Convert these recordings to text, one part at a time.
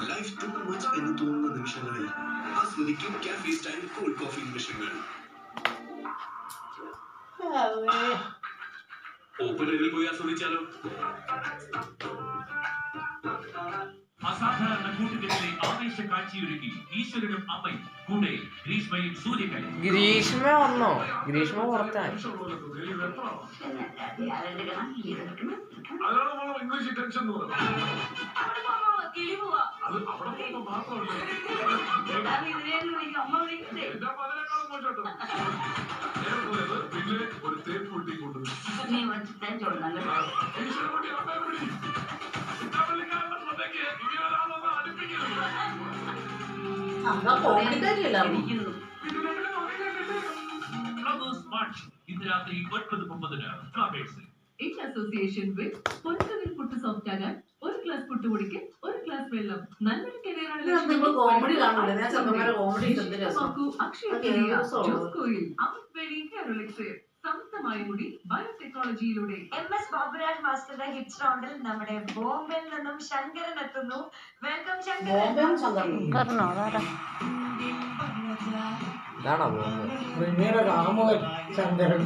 Life too much എന്ന് തോന്നുന്ന നിമിഷങ്ങളിൽ ആസ്വദിക്കും കാഫേ സ്റ്റൈൽ കോൾഡ് കോഫി നിമിഷങ്ങൾ. ഓപ്പണറിൽ പോയി ആസ്വദിച്ചാലോ? അസാധാരണ കൂട്ടുകെട്ടിലെ ആവേശ കാഴ്ചയൊരുക്കി ഈശ്വരനും അമ്മയും കൂടെ ഗ്രീഷ്മയും സൂര്യകയും. ഗ്രീഷ്മ വന്നോ? ഗ്രീഷ്മ പുറത്തായി. ഇംഗ്ലീഷ് ടെൻഷൻ പിന്നെ ഒരു തേപ്പ് പൊട്ടി കൊണ്ടുവരും. ഇന്ന് രാത്രി 9:30 in association with പൊൻകവിൽ പുട്ട് സോഫ്റ്റ് ആകാൻ ഒരു ഗ്ലാസ് പുട്ട് പൊടിക്ക് ഒരു ഗ്ലാസ് വെള്ളം. നല്ലൊരു കോമഡി കാണൂല. ഞാൻ ചെറുപ്പക്കാരെ കോമഡി സമർത്ഥമായ മുടി ബയോടെക്നോളജിയിലൂടെ. MS ബാബുരാജ് മാസ്റ്ററുടെ ഹിറ്റ്സ് റൗണ്ടിൽ നമ്മുടെ ബോംബെയിൽ നിന്നും ശങ്കരൻ എത്തുന്നു. വെൽക്കം ശങ്കരൻ. രാമോഹൻ ശങ്കരൻ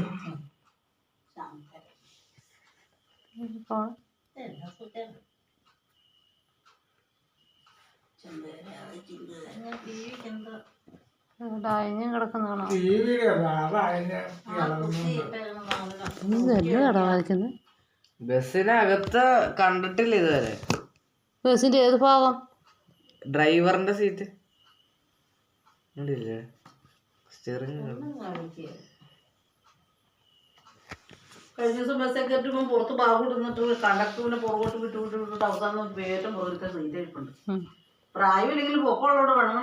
ബസ്സിനകത്ത് കണ്ടിട്ടില്ല ഇതുവരെ. ബസ്സിന്റെ ഏത് ഭാഗം? ഡ്രൈവറിന്റെ സീറ്റ് ഉണ്ടില്ലേ? സ്റ്റിയറിംഗ് കഴിഞ്ഞ ദിവസം ബസ് കയറ്റുമ്പോൾ പുറത്ത് ബാഗ് ഇടുന്നിട്ട് കണ്ടക്ടറിനെ പുറകോട്ട് വിട്ടു അവസാനം ഏറ്റവും പുറകിലത്തെ സീറ്റ് ഇരിപ്പുണ്ട്. പ്രായമില്ലെങ്കിലും പൊക്കമുള്ളതോട് വേണം